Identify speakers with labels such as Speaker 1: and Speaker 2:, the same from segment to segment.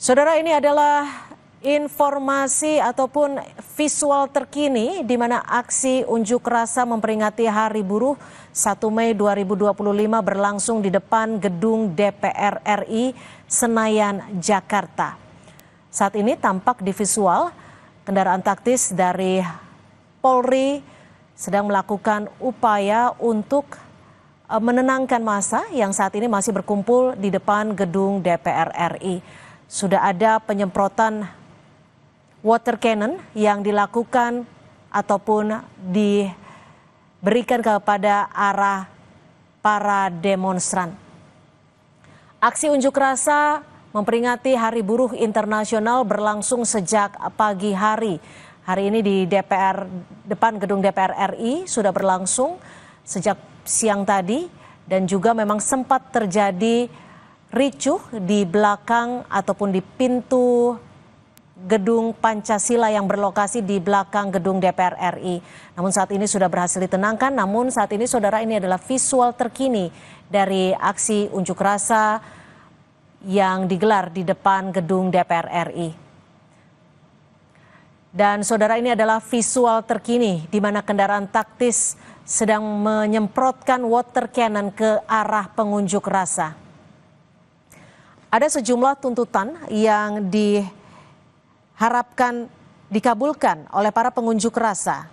Speaker 1: Saudara, ini adalah informasi ataupun visual terkini di mana aksi unjuk rasa memperingati Hari Buruh 1 Mei 2025 berlangsung di depan gedung DPR RI Senayan, Jakarta. Saat ini tampak di visual kendaraan taktis dari Polri sedang melakukan upaya untuk menenangkan massa yang saat ini masih berkumpul di depan gedung DPR RI. Sudah ada penyemprotan water cannon yang dilakukan ataupun diberikan kepada arah para demonstran. Aksi unjuk rasa memperingati Hari Buruh Internasional berlangsung sejak pagi hari. Hari ini di depan gedung DPR RI sudah berlangsung sejak siang tadi dan juga memang sempat terjadi ricuh di belakang ataupun di pintu gedung Pancasila yang berlokasi di belakang gedung DPR RI. Namun saat ini sudah berhasil ditenangkan. Namun saat ini saudara, ini adalah visual terkini dari aksi unjuk rasa yang digelar di depan gedung DPR RI. Dan saudara, ini adalah visual terkini di mana kendaraan taktis sedang menyemprotkan water cannon ke arah pengunjuk rasa. Ada sejumlah tuntutan yang diharapkan dikabulkan oleh para pengunjuk rasa.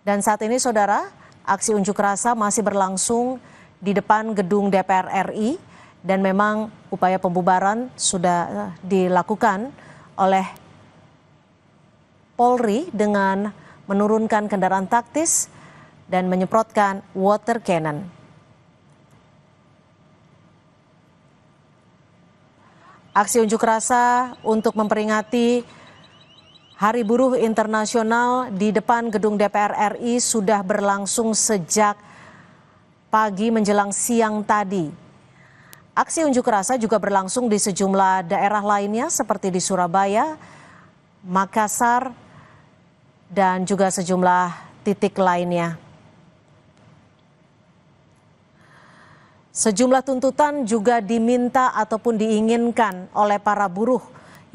Speaker 1: Dan saat ini saudara, aksi unjuk rasa masih berlangsung di depan gedung DPR RI dan memang upaya pembubaran sudah dilakukan oleh Polri dengan menurunkan kendaraan taktis dan menyemprotkan water cannon. Aksi unjuk rasa untuk memperingati Hari Buruh Internasional di depan gedung DPR RI sudah berlangsung sejak pagi menjelang siang tadi. Aksi unjuk rasa juga berlangsung di sejumlah daerah lainnya seperti di Surabaya, Makassar, dan juga sejumlah titik lainnya. Sejumlah tuntutan juga diminta ataupun diinginkan oleh para buruh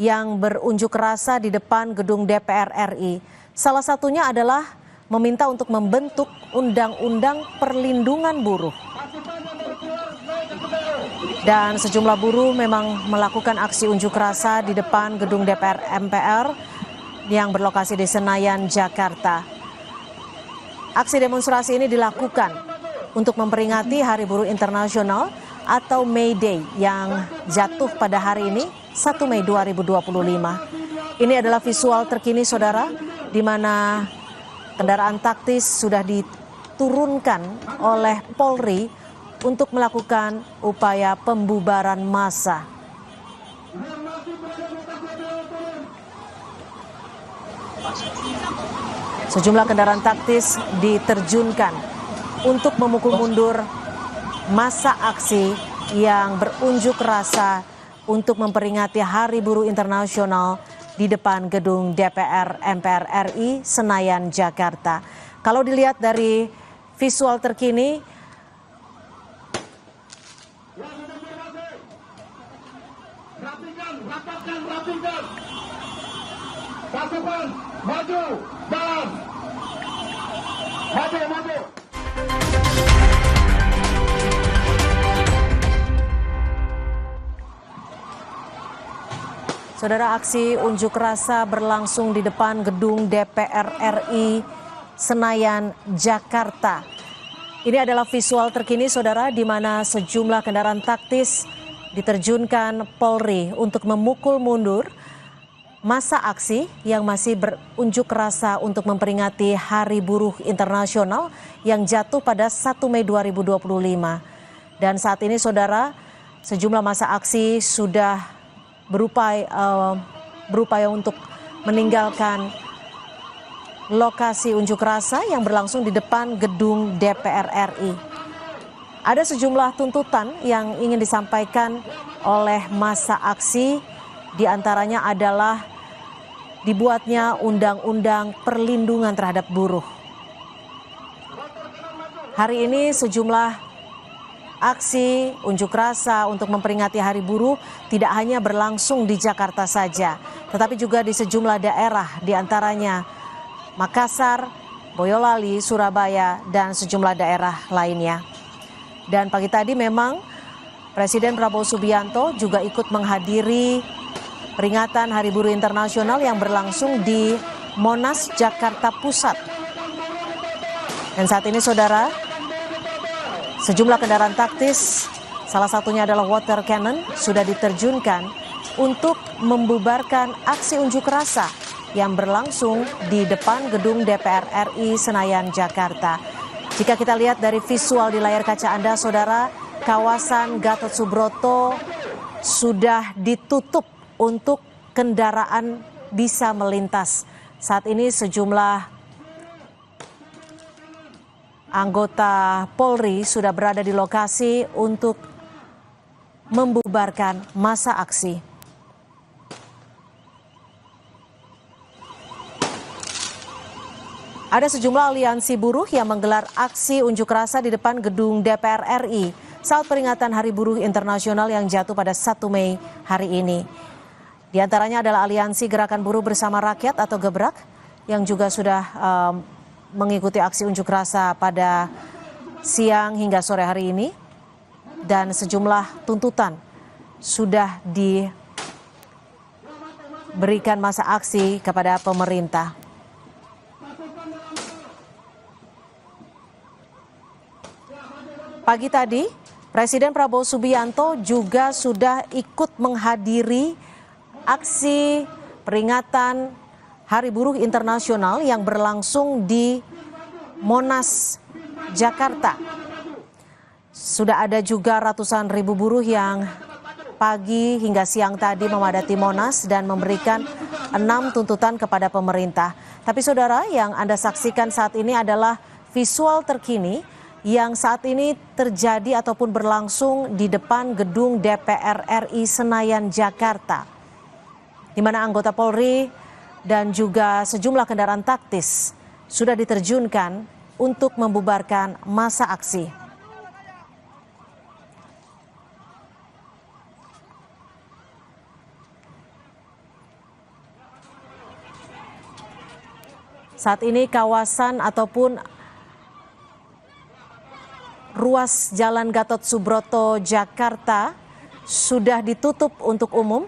Speaker 1: yang berunjuk rasa di depan gedung DPR RI. Salah satunya adalah meminta untuk membentuk undang-undang perlindungan buruh. Dan sejumlah buruh memang melakukan aksi unjuk rasa di depan gedung DPR MPR yang berlokasi di Senayan, Jakarta. Aksi demonstrasi ini dilakukan untuk memperingati Hari Buruh Internasional atau May Day yang jatuh pada hari ini 1 Mei 2025. Ini adalah visual terkini saudara, di mana kendaraan taktis sudah diturunkan oleh Polri untuk melakukan upaya pembubaran massa. Sejumlah kendaraan taktis diterjunkan untuk memukul mundur massa aksi yang berunjuk rasa untuk memperingati Hari Buruh Internasional di depan gedung DPR MPR RI Senayan, Jakarta. Kalau dilihat dari visual terkini, rapikan. Pasukan maju, jalan. Maju. Saudara, aksi unjuk rasa berlangsung di depan gedung DPR RI Senayan, Jakarta. Ini adalah visual terkini saudara, di mana sejumlah kendaraan taktis diterjunkan Polri untuk memukul mundur massa aksi yang masih berunjuk rasa untuk memperingati Hari Buruh Internasional yang jatuh pada 1 Mei 2025. Dan saat ini saudara, sejumlah massa aksi sudah berupaya untuk meninggalkan lokasi unjuk rasa yang berlangsung di depan gedung DPR RI. Ada sejumlah tuntutan yang ingin disampaikan oleh massa aksi, diantaranya adalah dibuatnya undang-undang perlindungan terhadap buruh. Hari ini sejumlah aksi unjuk rasa untuk memperingati Hari Buruh tidak hanya berlangsung di Jakarta saja, tetapi juga di sejumlah daerah, diantaranya Makassar, Boyolali, Surabaya, dan sejumlah daerah lainnya. Dan pagi tadi memang Presiden Prabowo Subianto juga ikut menghadiri peringatan Hari Buruh Internasional yang berlangsung di Monas, Jakarta Pusat. Dan saat ini saudara, sejumlah kendaraan taktis, salah satunya adalah water cannon, sudah diterjunkan untuk membubarkan aksi unjuk rasa yang berlangsung di depan gedung DPR RI Senayan, Jakarta. Jika kita lihat dari visual di layar kaca Anda, saudara, kawasan Gatot Subroto sudah ditutup untuk kendaraan bisa melintas. Saat ini sejumlah anggota Polri sudah berada di lokasi untuk membubarkan massa aksi. Ada sejumlah aliansi buruh yang menggelar aksi unjuk rasa di depan gedung DPR RI saat peringatan Hari Buruh Internasional yang jatuh pada 1 Mei hari ini. Di antaranya adalah Aliansi Gerakan Buruh Bersama Rakyat atau Gebrak yang juga sudah mengikuti aksi unjuk rasa pada siang hingga sore hari ini. Dan sejumlah tuntutan sudah diberikan masa aksi kepada pemerintah. Pagi tadi, Presiden Prabowo Subianto juga sudah ikut menghadiri aksi peringatan Hari Buruh Internasional yang berlangsung di Monas, Jakarta. Sudah ada juga ratusan ribu buruh yang pagi hingga siang tadi memadati Monas dan memberikan 6 tuntutan kepada pemerintah. Tapi saudara, yang Anda saksikan saat ini adalah visual terkini yang saat ini terjadi ataupun berlangsung di depan gedung DPR RI Senayan, Jakarta, di mana anggota Polri dan juga sejumlah kendaraan taktis sudah diterjunkan untuk membubarkan massa aksi. Saat ini kawasan ataupun ruas Jalan Gatot Subroto, Jakarta sudah ditutup untuk umum.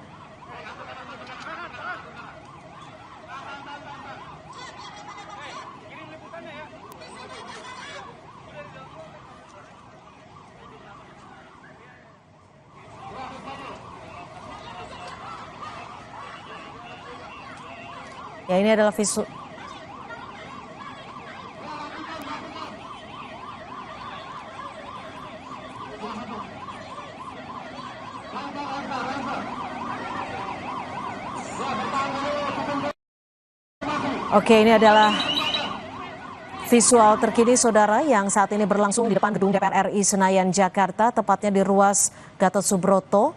Speaker 1: Ya, ini adalah visual. Oke, ini adalah visual terkini saudara yang saat ini berlangsung di depan gedung DPR RI Senayan, Jakarta, tepatnya di ruas Gatot Subroto,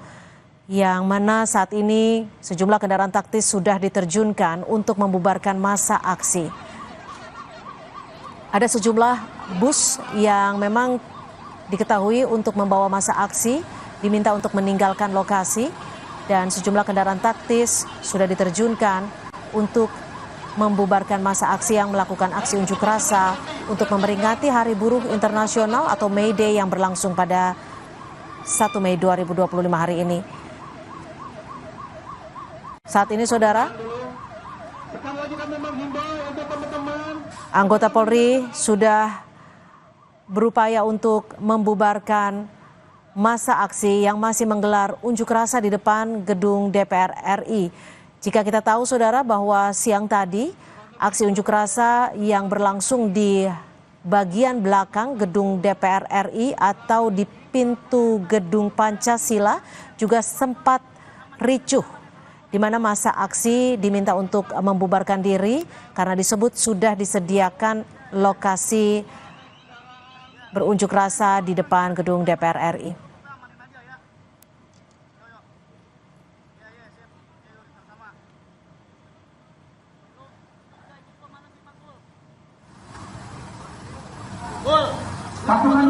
Speaker 1: yang mana saat ini sejumlah kendaraan taktis sudah diterjunkan untuk membubarkan massa aksi. Ada sejumlah bus yang memang diketahui untuk membawa massa aksi diminta untuk meninggalkan lokasi, dan sejumlah kendaraan taktis sudah diterjunkan untuk membubarkan massa aksi yang melakukan aksi unjuk rasa untuk memperingati Hari Buruh Internasional atau May Day yang berlangsung pada 1 Mei 2025 hari ini. Saat ini saudara, anggota Polri sudah berupaya untuk membubarkan massa aksi yang masih menggelar unjuk rasa di depan gedung DPR RI. Jika kita tahu saudara bahwa siang tadi aksi unjuk rasa yang berlangsung di bagian belakang gedung DPR RI atau di pintu gedung Pancasila juga sempat ricuh, di mana massa aksi diminta untuk membubarkan diri karena disebut sudah disediakan lokasi berunjuk rasa di depan gedung DPR RI.
Speaker 2: Satu lagi,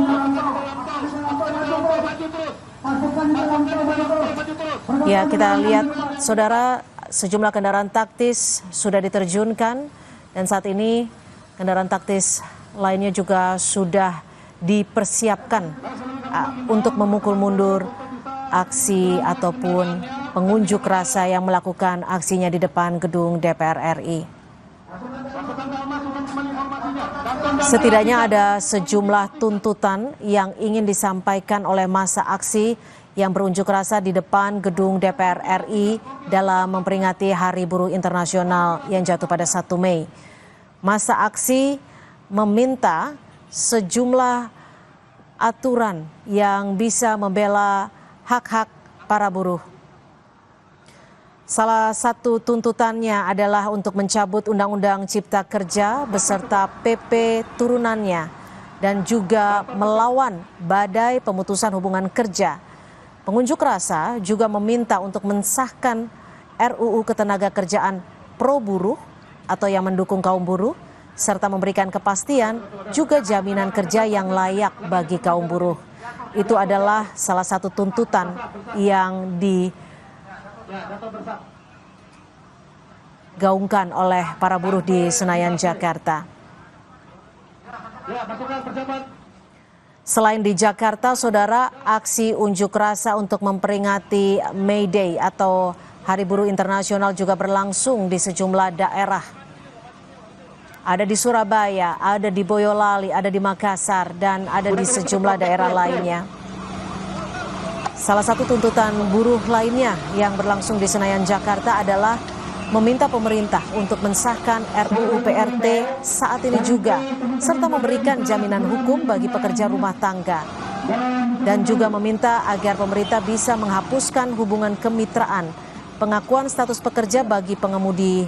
Speaker 1: Ya, kita lihat saudara, sejumlah kendaraan taktis sudah diterjunkan dan saat ini kendaraan taktis lainnya juga sudah dipersiapkan untuk memukul mundur aksi ataupun pengunjuk rasa yang melakukan aksinya di depan gedung DPR RI. Setidaknya ada sejumlah tuntutan yang ingin disampaikan oleh massa aksi yang berunjuk rasa di depan gedung DPR RI dalam memperingati Hari Buruh Internasional yang jatuh pada 1 Mei. Massa aksi meminta sejumlah aturan yang bisa membela hak-hak para buruh. Salah satu tuntutannya adalah untuk mencabut Undang-Undang Cipta Kerja beserta PP turunannya dan juga melawan badai pemutusan hubungan kerja. Pengunjuk rasa juga meminta untuk mensahkan RUU Ketenagakerjaan pro buruh atau yang mendukung kaum buruh serta memberikan kepastian juga jaminan kerja yang layak bagi kaum buruh. Itu adalah salah satu tuntutan yang digaungkan oleh para buruh di Senayan, Jakarta. Selain di Jakarta, saudara, aksi unjuk rasa untuk memperingati May Day atau Hari Buruh Internasional juga berlangsung di sejumlah daerah. Ada di Surabaya, ada di Boyolali, ada di Makassar, dan ada di sejumlah daerah lainnya. Salah satu tuntutan buruh lainnya yang berlangsung di Senayan, Jakarta adalah meminta pemerintah untuk mensahkan RUU PRT saat ini juga, serta memberikan jaminan hukum bagi pekerja rumah tangga. Dan juga meminta agar pemerintah bisa menghapuskan hubungan kemitraan, pengakuan status pekerja bagi pengemudi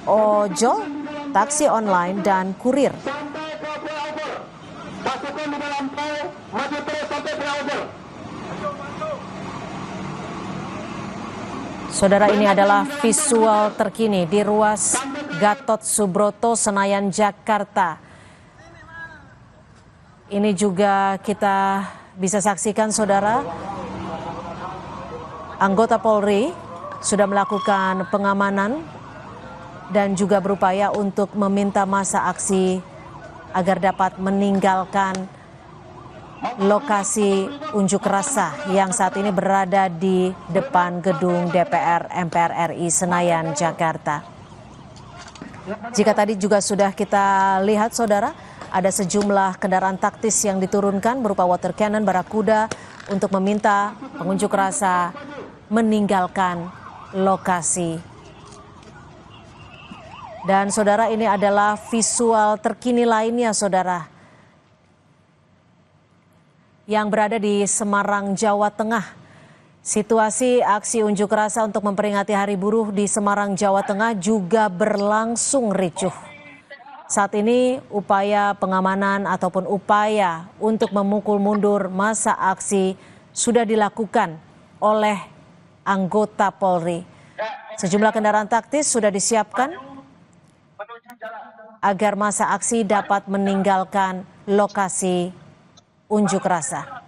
Speaker 1: ojol, taksi online, dan kurir. Saudara, ini adalah visual terkini di ruas Gatot Subroto, Senayan, Jakarta. Ini juga kita bisa saksikan, saudara, anggota Polri sudah melakukan pengamanan dan juga berupaya untuk meminta massa aksi agar dapat meninggalkan lokasi unjuk rasa yang saat ini berada di depan gedung DPR MPR RI Senayan, Jakarta. Jika tadi juga sudah kita lihat, saudara, ada sejumlah kendaraan taktis yang diturunkan berupa water cannon, barakuda untuk meminta pengunjuk rasa meninggalkan lokasi. Dan saudara, ini adalah visual terkini lainnya, saudara, yang berada di Semarang, Jawa Tengah. Situasi aksi unjuk rasa untuk memperingati Hari Buruh di Semarang, Jawa Tengah juga berlangsung ricuh. Saat ini upaya pengamanan ataupun upaya untuk memukul mundur massa aksi sudah dilakukan oleh anggota Polri. Sejumlah kendaraan taktis sudah disiapkan agar massa aksi dapat meninggalkan lokasi unjuk rasa.